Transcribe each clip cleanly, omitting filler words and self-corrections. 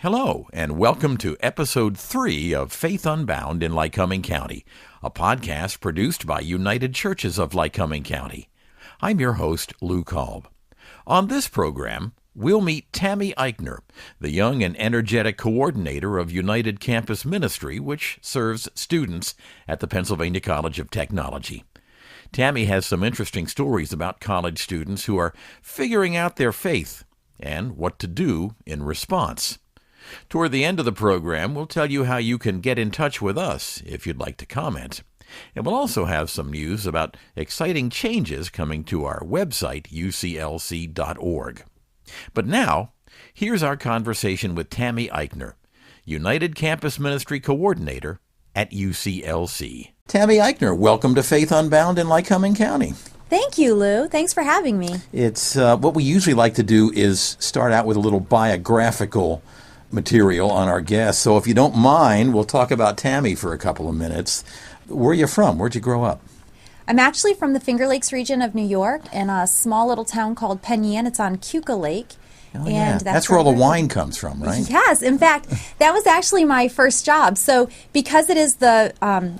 Hello, and welcome to Episode 3 of Faith Unbound in Lycoming County, a podcast produced by United Churches of Lycoming County. I'm your host, Lou Kolb. On this program, we'll meet Tammy Aichner, the young and energetic coordinator of United Campus Ministry, which serves students at the Pennsylvania College of Technology. Tammy has some interesting stories about college students who are figuring out their faith and what to do in response. Toward the end of the program, we'll tell you how you can get in touch with us if you'd like to comment. And we'll also have some news about exciting changes coming to our website, uclc.org. But now, here's our conversation with Tammy Aichner, United Campus Ministry Coordinator at UCLC. Tammy Aichner, welcome to Faith Unbound in Lycoming County. Thank you, Lou. Thanks for having me. It's what we usually like to do is start out with a little biographical material on our guests. So if you don't mind, we'll talk about Tammy for a couple of minutes. Where are you from? Where'd you grow up? I'm actually from the Finger Lakes region of New York in a small little town called Penn Yan. It's on Keuka Lake. Oh, yeah. That's where all the wine comes from, right? Yes. In fact, that was actually my first job. So because it is the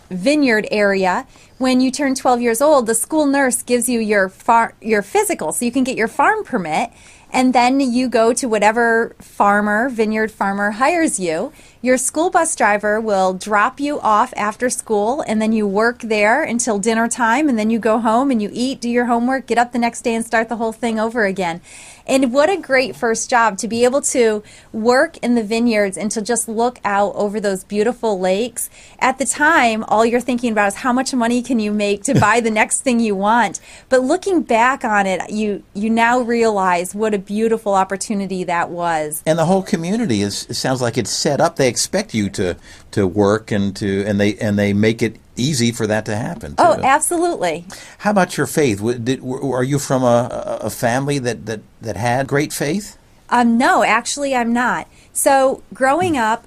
vineyard area, when you turn 12 years old, the school nurse gives you your physical, so you can get your farm permit. And then you go to whatever vineyard farmer hires you. Your school bus driver will drop you off after school, and then you work there until dinner time, and then you go home and you eat, do your homework, get up the next day and start the whole thing over again. And what a great first job to be able to work in the vineyards and to just look out over those beautiful lakes. At the time, all you're thinking about is how much money can you make to buy the next thing you want. But looking back on it, you now realize what a beautiful opportunity that was. And the whole community it sounds like it's set up. They expect you to work and they make it easy for that to happen, too. Oh, absolutely. How about your faith? Are you from a family that had great faith? No, actually I'm not. So growing up,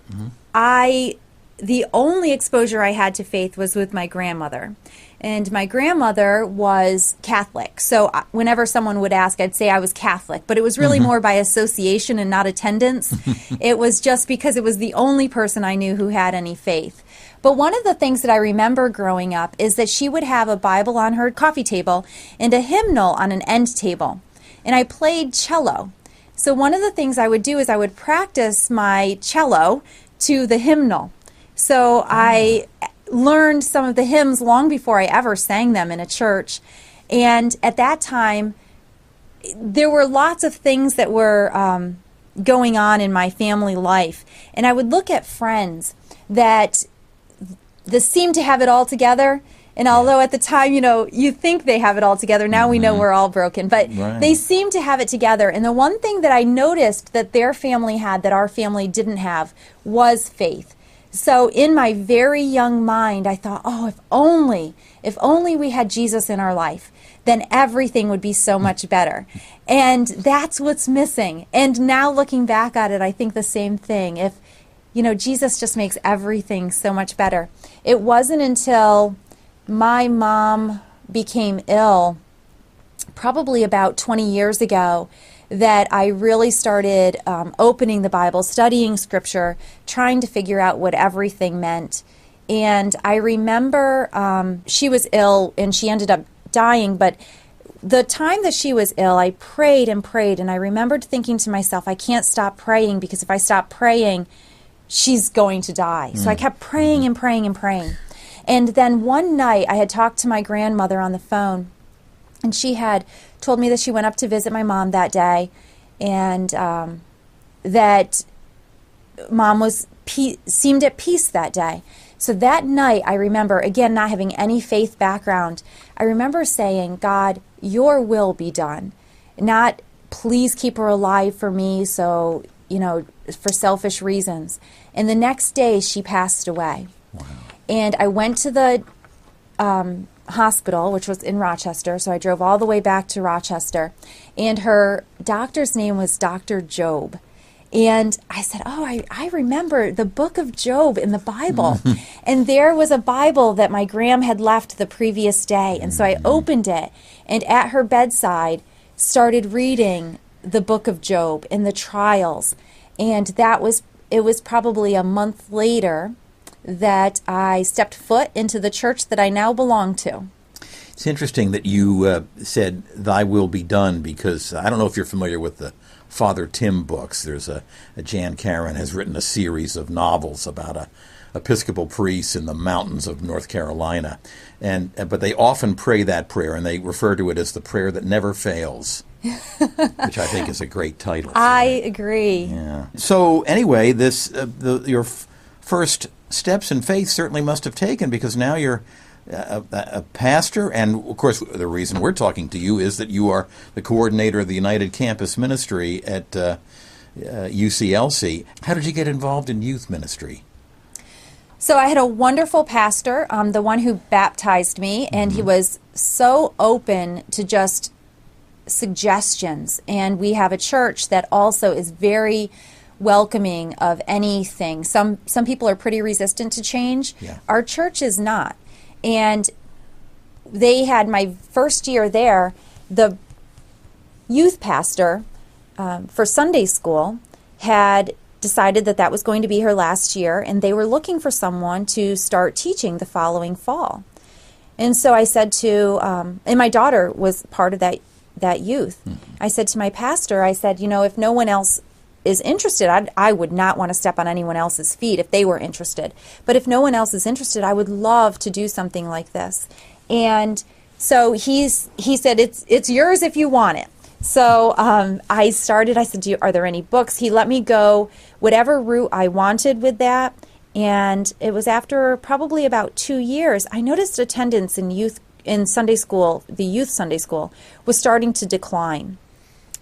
the only exposure I had to faith was with my grandmother. And my grandmother was Catholic. So whenever someone would ask, I'd say I was Catholic. But it was really more by association and not attendance. It was just because it was the only person I knew who had any faith. But one of the things that I remember growing up is that she would have a Bible on her coffee table and a hymnal on an end table. And I played cello. So one of the things I would do is I would practice my cello to the hymnal. So I learned some of the hymns long before I ever sang them in a church. And at that time, there were lots of things that were going on in my family life. And I would look at friends that seemed to have it all together. And although at the time, you think they have it all together, now we know we're all broken. But they seem to have it together. And the one thing that I noticed that their family had that our family didn't have was faith. So in my very young mind, I thought, if only we had Jesus in our life, then everything would be so much better. And that's what's missing. And now looking back at it, I think the same thing. If, Jesus just makes everything so much better. It wasn't until my mom became ill, probably about 20 years ago, that I really started opening the Bible, studying Scripture, trying to figure out what everything meant. And I remember she was ill and she ended up dying, but the time that she was ill, I prayed and prayed, and I remembered thinking to myself, I can't stop praying because if I stop praying, she's going to die. So I kept praying and praying and praying. And then one night I had talked to my grandmother on the phone, and she had told me that she went up to visit my mom that day, and that mom seemed at peace that day. So that night, I remember, again, not having any faith background, I remember saying, God, your will be done. Not, please keep her alive for me, so, for selfish reasons. And the next day, she passed away. Wow. And I went to the hospital, which was in Rochester, so I drove all the way back to Rochester, and her doctor's name was Dr. Job. And I said, I remember the book of Job in the Bible. And there was a Bible that my gram had left the previous day. And so I opened it, and at her bedside started reading the book of Job and the trials. And that was it was probably a month later that I stepped foot into the church that I now belong to. It's interesting that you said, "Thy will be done," because I don't know if you're familiar with the Father Tim books. There's a Jan Karen has written a series of novels about a Episcopal priest in the mountains of North Carolina, but they often pray that prayer, and they refer to it as the prayer that never fails, which I think is a great title. I agree. Yeah. So anyway, your first steps in faith certainly must have taken, because now you're a pastor, and of course the reason we're talking to you is that you are the coordinator of the United Campus Ministry at UCLC. How did you get involved in youth ministry? So I had a wonderful pastor, the one who baptized me, and he was so open to just suggestions. And we have a church that also is very welcoming of anything. Some people are pretty resistant to change. Yeah. Our church is not. And they had my first year there, the youth pastor for Sunday school had decided that was going to be her last year, and they were looking for someone to start teaching the following fall. And so I said to, and my daughter was part of that youth. I said to my pastor, I said, if no one else is interested, I would not want to step on anyone else's feet if they were interested. But if no one else is interested, I would love to do something like this. And so he said, it's yours if you want it. So I said, are there any books? He let me go whatever route I wanted with that. And it was after probably about 2 years, I noticed attendance in Sunday school, the youth Sunday school, was starting to decline.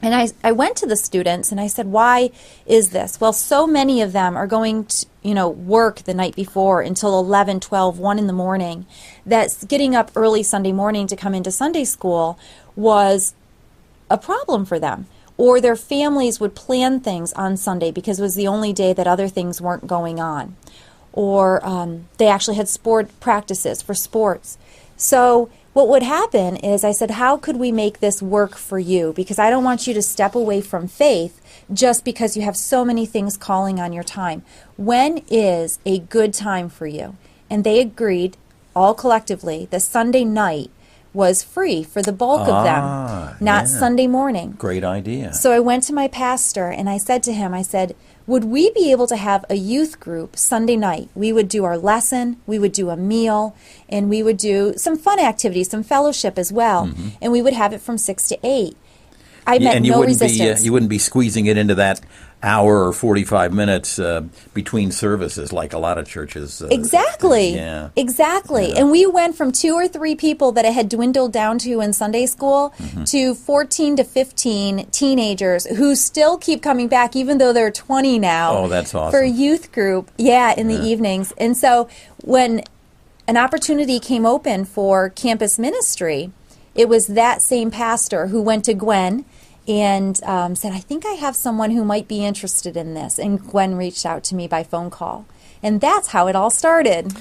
And I went to the students and I said, why is this? Well, so many of them are going to, work the night before until 11, 12, 1 in the morning. That's getting up early Sunday morning to come into Sunday school was a problem for them. Or their families would plan things on Sunday because it was the only day that other things weren't going on. Or they actually had sport practices for sports. So what would happen is I said, how could we make this work for you? Because I don't want you to step away from faith just because you have so many things calling on your time. When is a good time for you? And they agreed, all collectively, that Sunday night was free for the bulk of them, not Sunday morning. Great idea. So I went to my pastor and I said to him, would we be able to have a youth group Sunday night? We would do our lesson, we would do a meal, and we would do some fun activities, some fellowship as well, and we would have it from 6 to 8. I met no resistance. You wouldn't be squeezing it into that hour or 45 minutes between services like a lot of churches. Exactly. Yeah. Exactly. Yeah. And we went from 2 or 3 people that it had dwindled down to in Sunday school to 14 to 15 teenagers who still keep coming back even though they're 20 now. Oh, that's awesome. For a youth group, in the evenings. And so when an opportunity came open for campus ministry, it was that same pastor who went to Gwen and said, I think I have someone who might be interested in this. And Gwen reached out to me by phone call. And that's how it all started.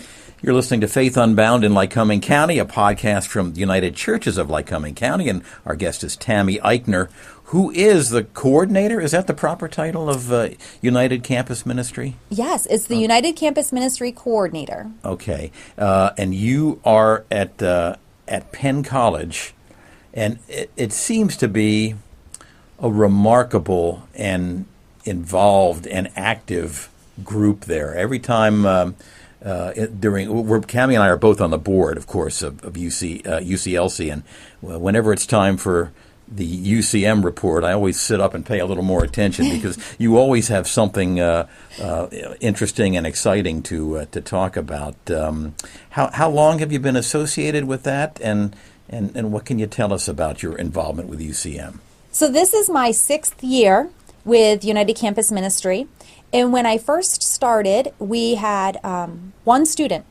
You're listening to Faith Unbound in Lycoming County, a podcast from the United Churches of Lycoming County. And our guest is Tammy Aichner, who is the coordinator. Is that the proper title of United Campus Ministry? Yes, it's the United Campus Ministry Coordinator. Okay. And you are at Penn College. And it seems to be a remarkable and involved and active group there. Every time Cammy and I are both on the board, of course, of UCLC, and whenever it's time for the UCM report, I always sit up and pay a little more attention because you always have something interesting and exciting to talk about. How long have you been associated with that, and what can you tell us about your involvement with UCM? So this is my 6th year with United Campus Ministry. And when I first started, we had one student.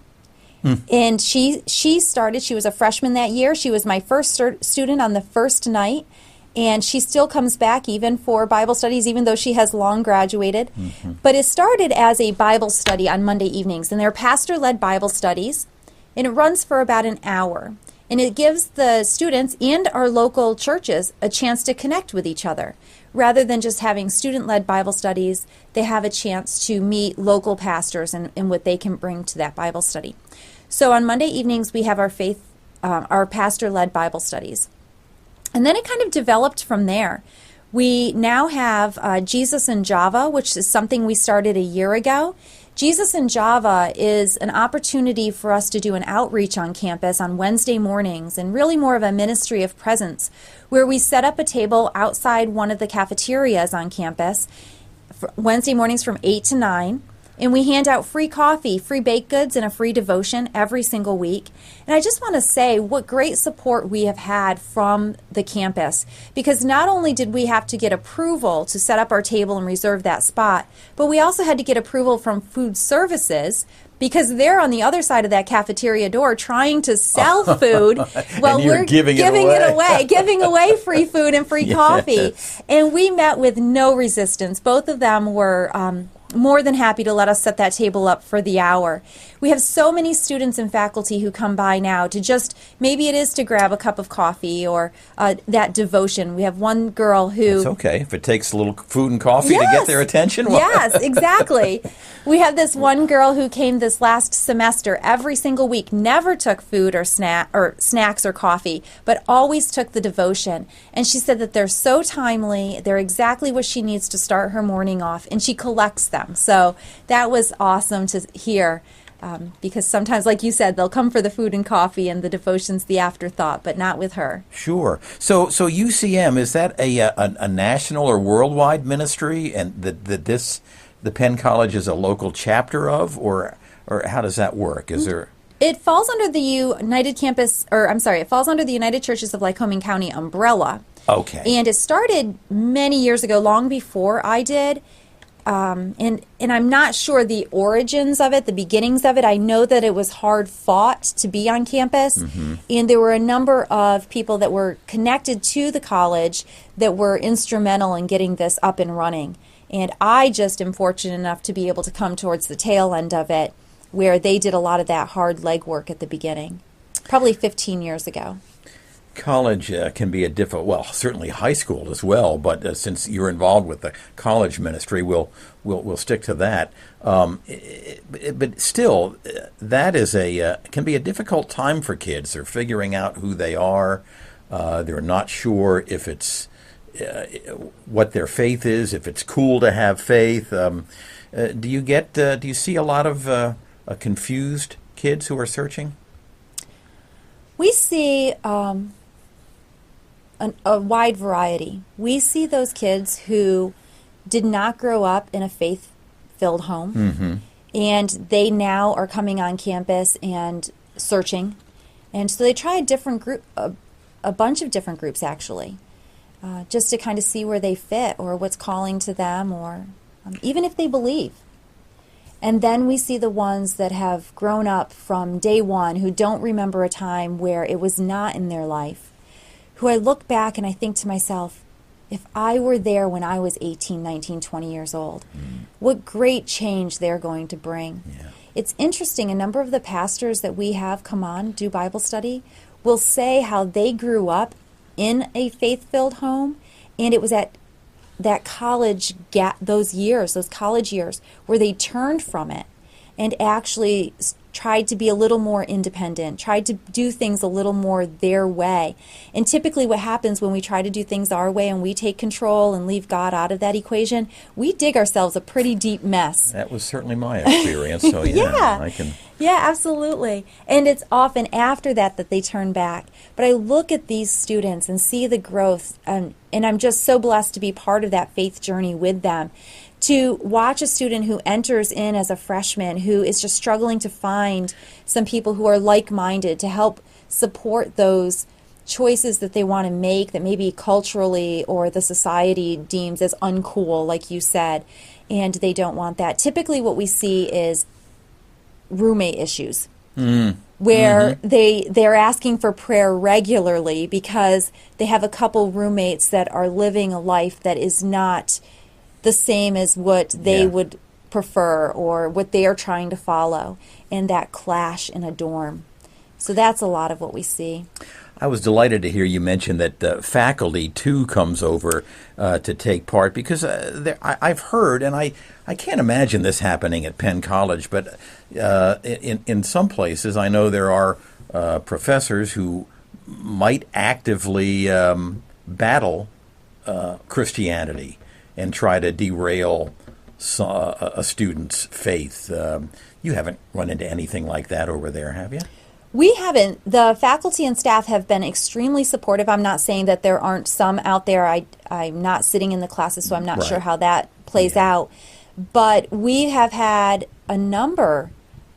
And she started, she was a freshman that year. She was my first student on the first night. And she still comes back even for Bible studies, even though she has long graduated. But it started as a Bible study on Monday evenings. And they're pastor-led Bible studies. And it runs for about an hour. And it gives the students and our local churches a chance to connect with each other. rather than just having student-led Bible studies, they have a chance to meet local pastors and what they can bring to that Bible study. So on Monday evenings, we have our pastor-led Bible studies. And then it kind of developed from there. We now have Jesus in Java, which is something we started a year ago. Jesus in Java is an opportunity for us to do an outreach on campus on Wednesday mornings, and really more of a ministry of presence, where we set up a table outside one of the cafeterias on campus Wednesday mornings from 8 to 9. And we hand out free coffee, free baked goods, and a free devotion every single week. And I just want to say what great support we have had from the campus, because not only did we have to get approval to set up our table and reserve that spot, but we also had to get approval from food services, because they're on the other side of that cafeteria door trying to sell food while we're giving away free food and free coffee. And we met with no resistance. Both of them were more than happy to let us set that table up for the hour. We have so many students and faculty who come by now to just, maybe it is to grab a cup of coffee or that devotion. We have one girl who... It's okay if it takes a little food and coffee to get their attention. Yes, exactly. We have this one girl who came this last semester every single week, never took food or snacks or coffee, but always took the devotion. And she said that they're so timely, they're exactly what she needs to start her morning off, and she collects them. So that was awesome to hear. Because sometimes, like you said, they'll come for the food and coffee and the devotion's the afterthought, but not with her. Sure. So UCM, is that a national or worldwide ministry, and the Penn College is a local chapter of, or how does that work? Is there... It falls under the it falls under the United Churches of Lycoming County umbrella. Okay. And it started many years ago, long before I did. And I'm not sure the origins of it, the beginnings of it. I know that it was hard fought to be on campus, and there were a number of people that were connected to the college that were instrumental in getting this up and running. And I just am fortunate enough to be able to come towards the tail end of it, where they did a lot of that hard legwork at the beginning, probably 15 years ago. College can be a difficult, certainly high school as well, but since you're involved with the college ministry, we'll stick to that. But still, that is can be a difficult time for kids. They're figuring out who they are. They're not sure if it's what their faith is, if it's cool to have faith. Do you see a lot of confused kids who are searching? We see a wide variety. We see those kids who did not grow up in a faith-filled home, and they now are coming on campus and searching. And so they try a bunch of different groups, actually, just to kind of see where they fit or what's calling to them, or even if they believe. And then we see the ones that have grown up from day one, who don't remember a time where it was not in their life, who I look back and I think to myself, if I were there when I was 18, 19, 20 years old, what great change they're going to bring. Yeah. It's interesting, a number of the pastors that we have come on, do Bible study, will say how they grew up in a faith-filled home, and it was at that college those college years, where they turned from it and actually tried to be a little more independent, tried to do things a little more their way. And typically what happens when we try to do things our way and we take control and leave God out of that equation, we dig ourselves a pretty deep mess. That was certainly my experience. So I can... Yeah, absolutely. And it's often after that they turn back. But I look at these students and see the growth, and I'm just so blessed to be part of that faith journey with them. To watch a student who enters in as a freshman who is just struggling to find some people who are like-minded to help support those choices that they want to make that maybe culturally or the society deems as uncool, like you said, and they don't want that. Typically what we see is roommate issues, where they're asking for prayer regularly because they have a couple roommates that are living a life that is not the same as what they would prefer or what they are trying to follow, and that clash in a dorm. So that's a lot of what we see. I was delighted to hear you mention that faculty, too, comes over to take part, because I've heard, and I can't imagine this happening at Penn College, but in some places I know there are professors who might actively battle Christianity and try to derail a student's faith. You haven't run into anything like that over there, have you? We haven't. The faculty and staff have been extremely supportive. I'm not saying that there aren't some out there. I'm not sitting in the classes, so I'm not sure how that plays out. But we have had a number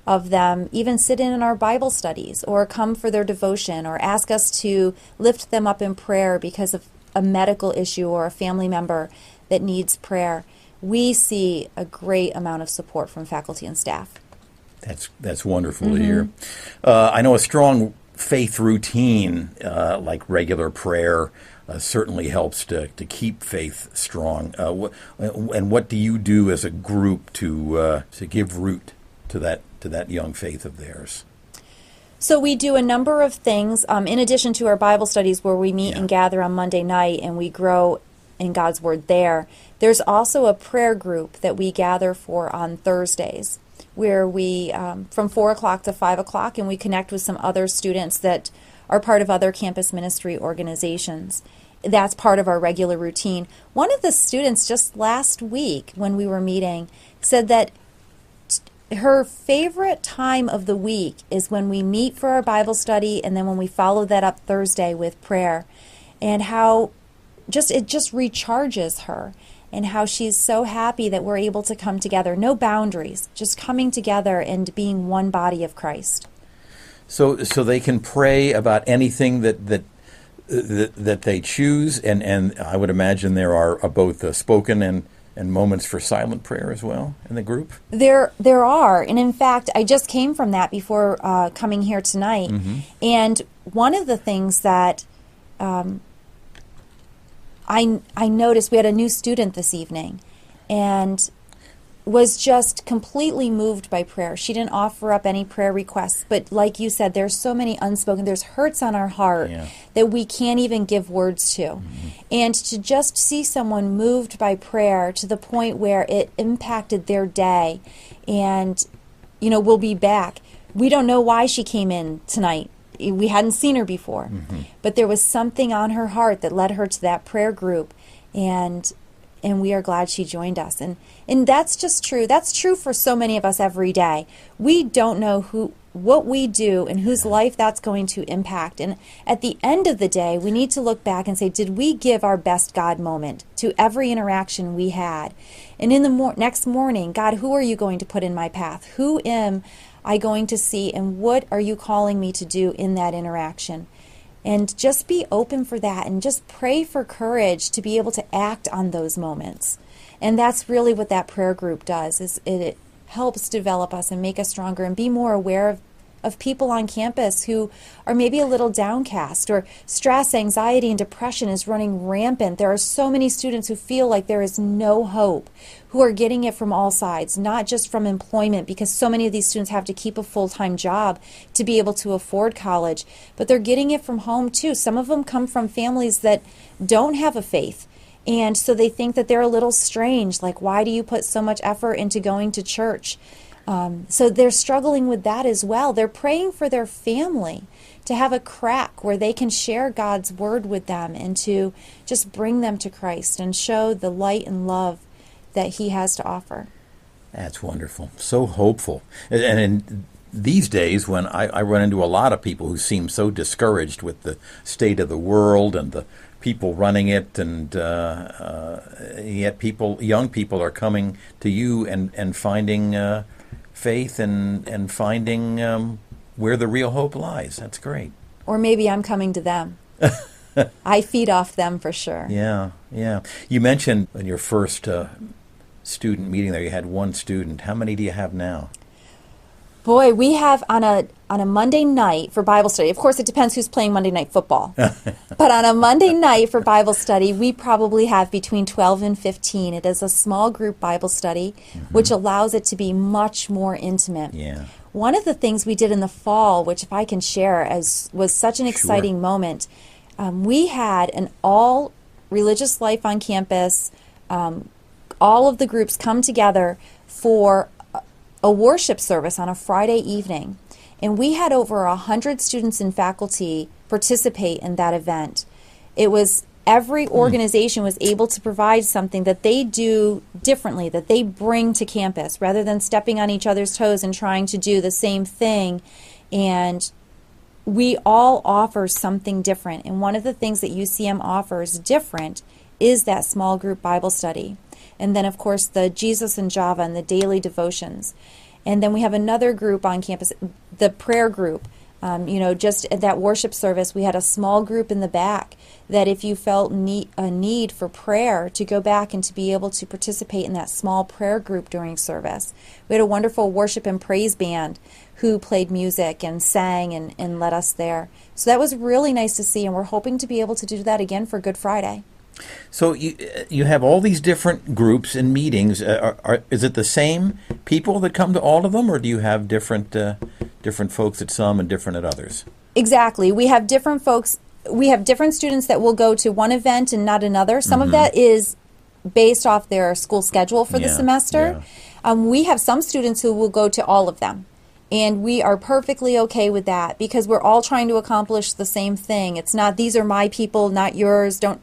of them even sit in our Bible studies or come for their devotion or ask us to lift them up in prayer because of a medical issue or a family member that needs prayer. We see a great amount of support from faculty and staff. That's wonderful to hear. I know a strong faith routine, like regular prayer, certainly helps to keep faith strong. And what do you do as a group to give root to that young faith of theirs? So we do a number of things in addition to our Bible studies where we meet and gather on Monday night and we grow in God's Word there. There's also a prayer group that we gather for on Thursdays, where we, from 4 o'clock to 5 o'clock, and we connect with some other students that are part of other campus ministry organizations. That's part of our regular routine. One of the students just last week when we were meeting said that her favorite time of the week is when we meet for our Bible study and then when we follow that up Thursday with prayer, and how it just recharges her. And how she's so happy that we're able to come together. No boundaries, just coming together and being one body of Christ. So they can pray about anything that they choose, and I would imagine there are both spoken and moments for silent prayer as well in the group? There are, and in fact, I just came from that before coming here tonight. And one of the things that I noticed, we had a new student this evening and was just completely moved by prayer. She didn't offer up any prayer requests, but like you said, there's so many unspoken, there's hurts on our heart that we can't even give words to. And to just see someone moved by prayer to the point where it impacted their day, and, we'll be back. We don't know why she came in tonight. We hadn't seen her before, but there was something on her heart that led her to that prayer group, and we are glad she joined us. And that's just true. That's true for so many of us every day. We don't know what we do and whose life that's going to impact. And at the end of the day, we need to look back and say, did we give our best God moment to every interaction we had? And in the next morning, God, who are you going to put in my path? Who am I going to see, and what are you calling me to do in that interaction? And just be open for that, and just pray for courage to be able to act on those moments. And that's really what that prayer group does, is it helps develop us and make us stronger and be more aware of people on campus who are maybe a little downcast, or stress, anxiety, and depression is running rampant. There are so many students who feel like there is no hope, who are getting it from all sides, not just from employment, because so many of these students have to keep a full-time job to be able to afford college, but they're getting it from home too. Some of them come from families that don't have a faith, and so they think that they're a little strange, like, why do you put so much effort into going to church? So they're struggling with that as well. They're praying for their family to have a crack where they can share God's word with them and to just bring them to Christ and show the light and love that He has to offer. That's wonderful. So hopeful. And in these days, when I run into a lot of people who seem so discouraged with the state of the world and the people running it, and yet young people are coming to you and finding faith and finding where the real hope lies. That's great. Or maybe I'm coming to them. I feed off them for sure. Yeah. You mentioned in your first student meeting there, you had one student. How many do you have now? Boy, we have on a Monday night for Bible study. Of course, it depends who's playing Monday Night Football. But on a Monday night for Bible study, we probably have between 12 and 15. It is a small group Bible study, which allows it to be much more intimate. Yeah. One of the things we did in the fall, which if I can share, was such an exciting moment. We had an all religious life on campus. All of the groups come together for a worship service on a Friday evening. And we had over 100 students and faculty participate in that event. It was every organization was able to provide something that they do differently, that they bring to campus, rather than stepping on each other's toes and trying to do the same thing. And we all offer something different. And one of the things that UCM offers different is that small group Bible study. And then, of course, the Jesus and Java and the daily devotions. And then we have another group on campus, the prayer group. Just at that worship service, we had a small group in the back that if you felt a need for prayer, to go back and to be able to participate in that small prayer group during service. We had a wonderful worship and praise band who played music and sang and led us there. So that was really nice to see, and we're hoping to be able to do that again for Good Friday. So you have all these different groups and meetings. Is it the same people that come to all of them, or do you have different folks at some and different at others? Exactly. We have different folks. We have different students that will go to one event and not another. Some of that is based off their school schedule for the semester. Yeah. We have some students who will go to all of them. And we are perfectly okay with that because we're all trying to accomplish the same thing. It's not, these are my people, not yours. Don't,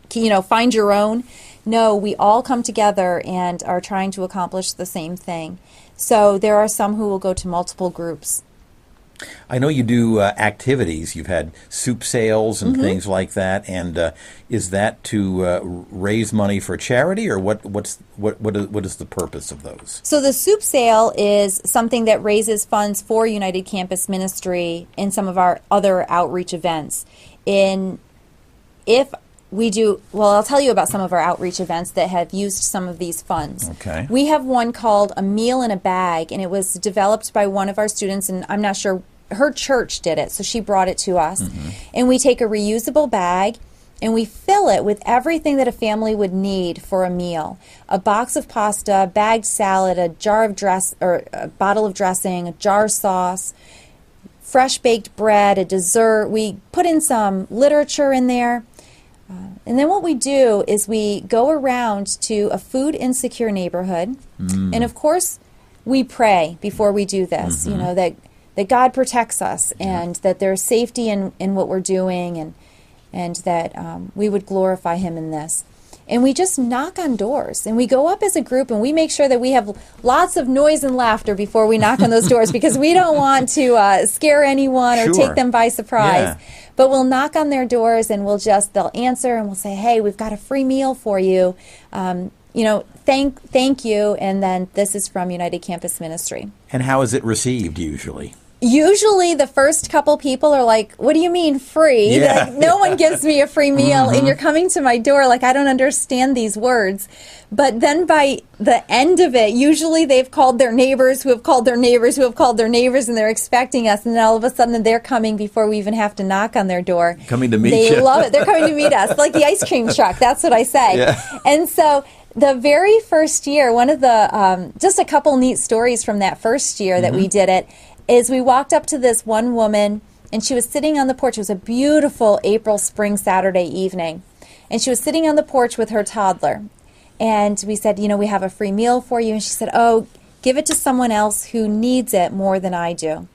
find your own. No, we all come together and are trying to accomplish the same thing. So there are some who will go to multiple groups. I know you do activities. You've had soup sales and things like that. And is that to raise money for charity, or what is the purpose of those? So the soup sale is something that raises funds for United Campus Ministry and some of our other outreach events. I'll tell you about some of our outreach events that have used some of these funds. Okay. We have one called A Meal in a Bag, and it was developed by one of our students, and I'm not sure, her church did it, so she brought it to us. And we take a reusable bag, and we fill it with everything that a family would need for a meal. A box of pasta, bagged salad, a bottle of dressing, a jar of sauce, fresh baked bread, a dessert. We put in some literature in there. And then what we do is we go around to a food insecure neighborhood. And of course, we pray before we do this, that God protects us and that there's safety in what we're doing and that we would glorify Him in this. And we just knock on doors, and we go up as a group, and we make sure that we have lots of noise and laughter before we knock on those doors because we don't want to scare anyone or take them by surprise. Yeah. But we'll knock on their doors, and they'll answer, and we'll say, hey, we've got a free meal for you. Thank you, and then this is from United Campus Ministry. And how is it received usually? Usually the first couple people are like, what do you mean free? Yeah. Like, no one gives me a free meal, and you're coming to my door like, I don't understand these words. But then by the end of it, usually they've called their neighbors who have called their neighbors who have called their neighbors, and they're expecting us, and then all of a sudden they're coming before we even have to knock on their door. Coming to meet you. They love it. They're coming to meet us, like the ice cream truck. That's what I say. Yeah. And so the very first year, one of the, just a couple neat stories from that first year that we did it, is we walked up to this one woman, and she was sitting on the porch. It was a beautiful April, spring Saturday evening. And she was sitting on the porch with her toddler. And we said, we have a free meal for you. And she said, oh, give it to someone else who needs it more than I do.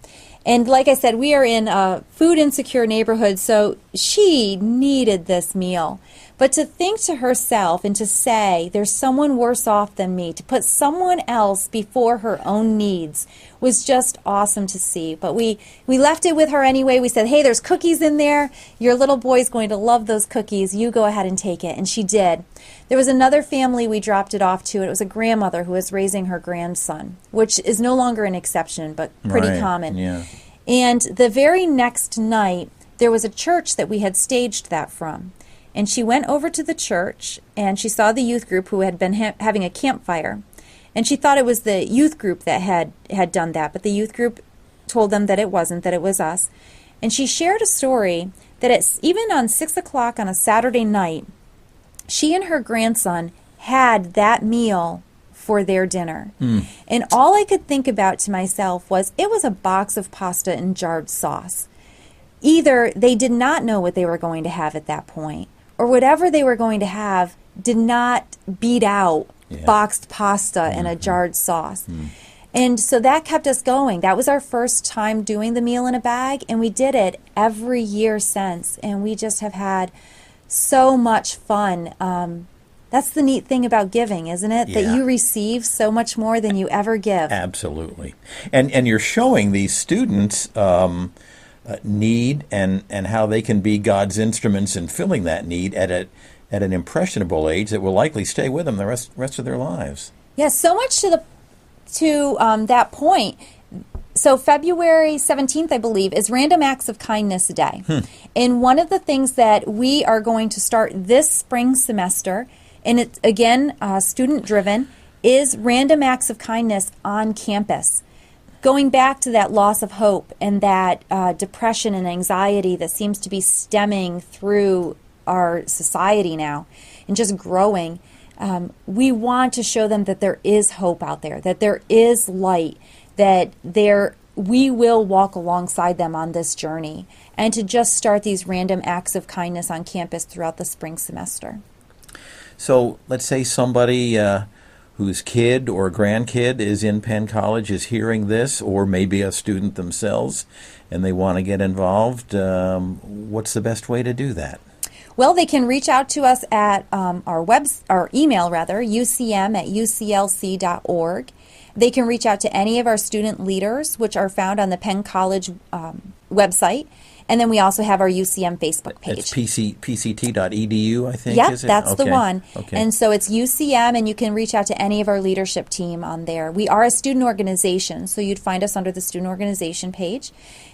And like I said, we are in a food insecure neighborhood, so she needed this meal. But to think to herself and to say, there's someone worse off than me, to put someone else before her own needs was just awesome to see. But we left it with her anyway. We said, hey, there's cookies in there. Your little boy's going to love those cookies. You go ahead and take it. And she did. There was another family we dropped it off to. It was a grandmother who was raising her grandson, which is no longer an exception, but pretty common. Yeah. And the very next night, there was a church that we had staged that from. And she went over to the church, and she saw the youth group who had been having a campfire. And she thought it was the youth group that had done that. But the youth group told them that it wasn't, that it was us. And she shared a story that it's even on 6 o'clock on a Saturday night, she and her grandson had that meal for their dinner. And all I could think about to myself was it was a box of pasta and jarred sauce. Either they did not know what they were going to have at that point, or whatever they were going to have did not beat out boxed pasta and a jarred sauce. And so that kept us going. That was our first time doing the meal in a bag, and we did it every year since. And we just have had so much fun. That's the neat thing about giving, isn't it? Yeah. That you receive so much more than you ever give. Absolutely. And you're showing these students need and how they can be God's instruments in filling that need at an impressionable age that will likely stay with them the rest of their lives. Yeah, so much to that point. So February 17th, I believe, is Random Acts of Kindness Day. And one of the things that we are going to start this spring semester, and it's, again, student-driven, is Random Acts of Kindness on campus. Going back to that loss of hope and that depression and anxiety that seems to be stemming through our society now and just growing, we want to show them that there is hope out there, that there is light, that we will walk alongside them on this journey, and to just start these random acts of kindness on campus throughout the spring semester. So let's say somebody whose kid or grandkid is in Penn College is hearing this, or maybe a student themselves, and they want to get involved. What's the best way to do that? Well, they can reach out to us at our email, ucm@uclc.org. They can reach out to any of our student leaders, which are found on the Penn College website. And then we also have our UCM Facebook page. It's pct.edu, I think, yep, is it? That's the one. Okay. And so it's UCM, and you can reach out to any of our leadership team on there. We are a student organization, so you'd find us under the student organization page.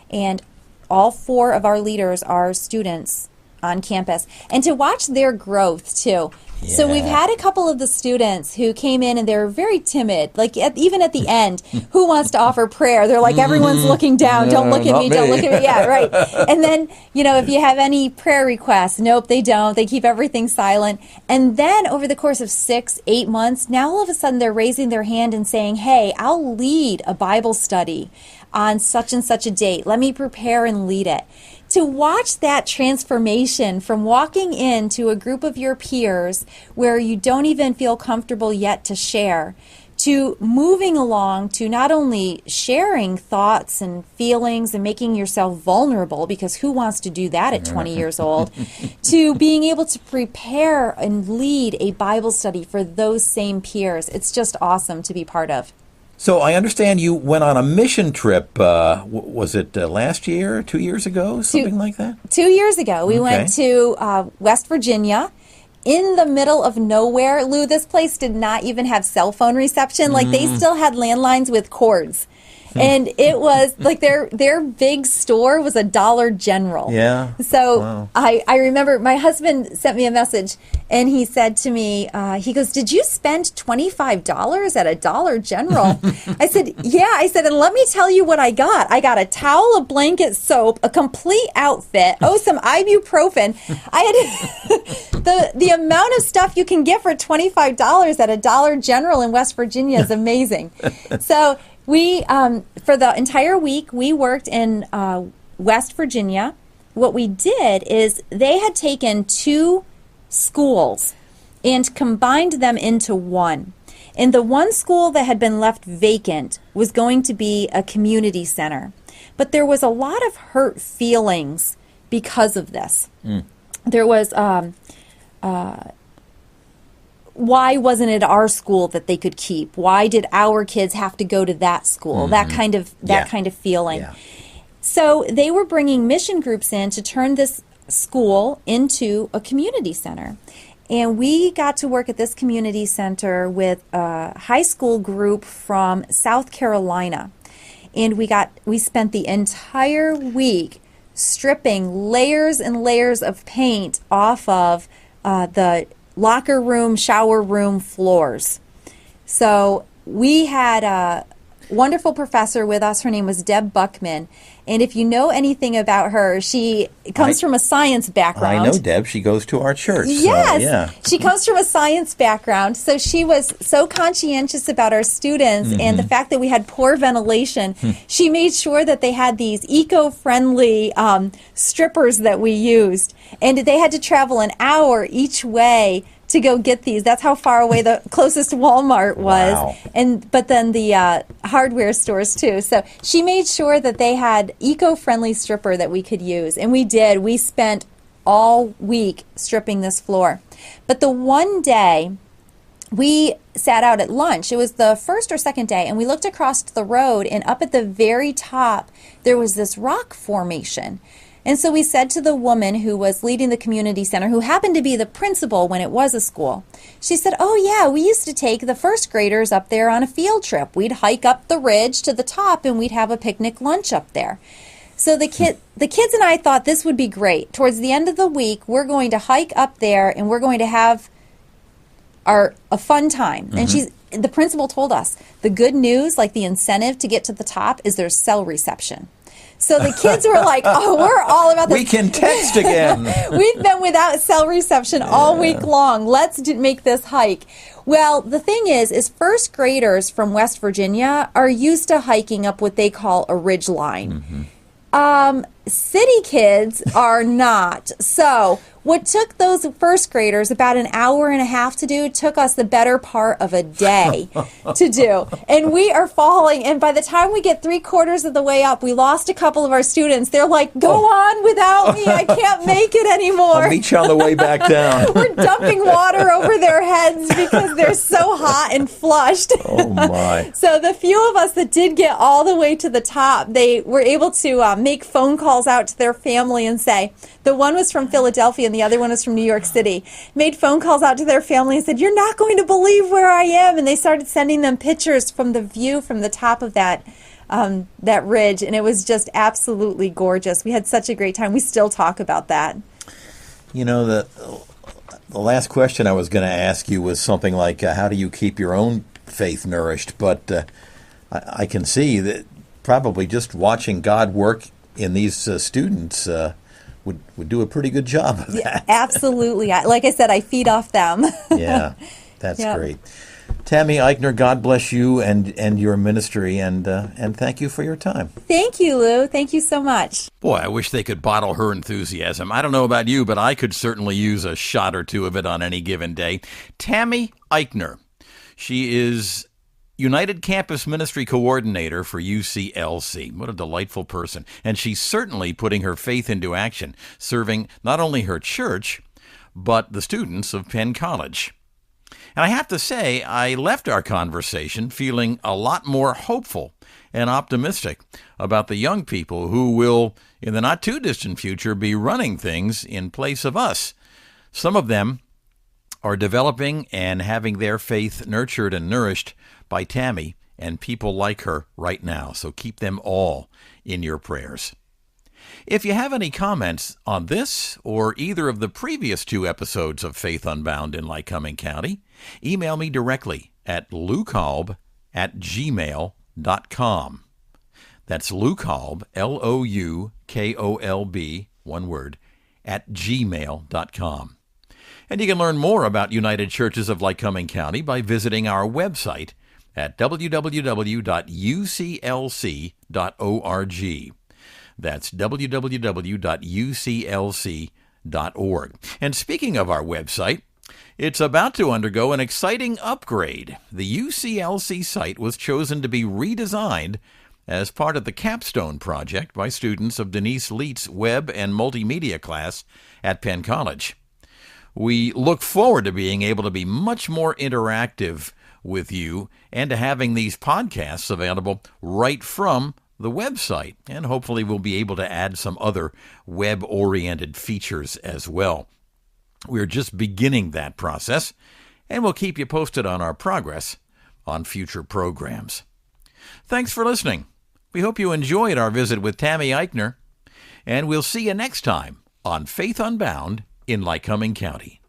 And all 4 of our leaders are students on campus. And to watch their growth, too. Yeah. So we've had a couple of the students who came in and they were very timid, like even at the end, who wants to offer prayer? They're like, everyone's looking down, don't look at me, don't look at me. Yeah, right. And then, if you have any prayer requests, nope, they don't. They keep everything silent. And then over the course of 6-8 months, now all of a sudden they're raising their hand and saying, hey, I'll lead a Bible study on such and such a date. Let me prepare and lead it. To watch that transformation from walking into a group of your peers where you don't even feel comfortable yet to share, to moving along to not only sharing thoughts and feelings and making yourself vulnerable, because who wants to do that at 20 years old, to being able to prepare and lead a Bible study for those same peers. It's just awesome to be part of. So I understand you went on a mission trip, was it last year, 2 years ago, something like that? 2 years ago. We went to West Virginia, in the middle of nowhere. Lou, this place did not even have cell phone reception. Like, they still had landlines with cords. And it was like their big store was a Dollar General. Yeah. So wow. I remember my husband sent me a message, and he said to me, he goes, did you spend $25 at a Dollar General? I said, yeah. I said, and let me tell you what I got. I got a towel, a blanket, soap, a complete outfit, some ibuprofen. I had the amount of stuff you can get for $25 at a Dollar General in West Virginia is amazing. So we, for the entire week, we worked in West Virginia. What we did is they had taken 2 schools and combined them into one. And the one school that had been left vacant was going to be a community center. But there was a lot of hurt feelings because of this. There was... why wasn't it our school that they could keep? Why did our kids have to go to that school? That kind of feeling. Yeah. So they were bringing mission groups in to turn this school into a community center. And we got to work at this community center with a high school group from South Carolina. And we spent the entire week stripping layers and layers of paint off of the locker room, shower room floors. So we had wonderful professor with us. Her name was Deb Buckman. And if you know anything about her, she comes from a science background. I know Deb. She goes to our church. Yes. So, yeah. She comes from a science background. So she was so conscientious about our students and the fact that we had poor ventilation. She made sure that they had these eco-friendly strippers that we used. And they had to travel an hour each way to go get these. That's how far away the closest Walmart was. Wow. But then the hardware stores too. So she made sure that they had eco-friendly stripper that we could use. And we did. We spent all week stripping this floor. But the one day we sat out at lunch, it was the first or second day, and we looked across the road, and up at the very top there was this rock formation. And so we said to the woman who was leading the community center, who happened to be the principal when it was a school, she said, "Oh yeah, we used to take the first graders up there on a field trip. We'd hike up the ridge to the top and we'd have a picnic lunch up there." So the kids and I thought this would be great. Towards the end of the week, we're going to hike up there and we're going to have a fun time. And the principal told us, the good news, like the incentive to get to the top, is there's cell reception. So the kids were like, "Oh, we're all about this. We can text again." We've been without cell reception all week long. Let's make this hike. Well, the thing is first graders from West Virginia are used to hiking up what they call a ridge line. City kids are not. So what took those first graders about an hour and a half to do took us the better part of a day to do. And we are falling. And by the time we get 3/4 of the way up, we lost a couple of our students. They're like, "Go on without me. I can't make it anymore." I'll meet you on the way back down. We're dumping water over their heads because they're so hot and flushed. Oh, my. So the few of us that did get all the way to the top, they were able to make phone calls out to their family and say, the one was from Philadelphia and the other one was from New York City, made phone calls out to their family and said, "You're not going to believe where I am." And they started sending them pictures from the view from the top of that ridge. And it was just absolutely gorgeous. We had such a great time. We still talk about that. You know, the last question I was going to ask you was something like, how do you keep your own faith nourished? But I can see that probably just watching God work in these students would do a pretty good job of that. Yeah, absolutely. Like I said, I feed off them. Yeah, that's great. Tammy Aichner, God bless you and your ministry, and thank you for your time. Thank you, Lou. Thank you so much. Boy, I wish they could bottle her enthusiasm. I don't know about you, but I could certainly use a shot or two of it on any given day. Tammy Aichner. She is United Campus Ministry Coordinator for UCLC. What a delightful person. And she's certainly putting her faith into action, serving not only her church, but the students of Penn College. And I have to say, I left our conversation feeling a lot more hopeful and optimistic about the young people who will, in the not-too-distant future, be running things in place of us. Some of them are developing and having their faith nurtured and nourished by Tammy and people like her right now. So keep them all in your prayers. If you have any comments on this or either of the previous 2 episodes of Faith Unbound in Lycoming County, email me directly at loukolb@gmail.com. That's Loukolb, Loukolb, one word, @gmail.com. And you can learn more about United Churches of Lycoming County by visiting our website at www.uclc.org. That's www.uclc.org. And speaking of our website, it's about to undergo an exciting upgrade. The UCLC site was chosen to be redesigned as part of the capstone project by students of Denise Leet's web and multimedia class at Penn College. We look forward to being able to be much more interactive with you and to having these podcasts available right from the website. And hopefully we'll be able to add some other web-oriented features as well. We're just beginning that process, and we'll keep you posted on our progress on future programs. Thanks for listening. We hope you enjoyed our visit with Tammy Aichner, and we'll see you next time on Faith Unbound in Lycoming County.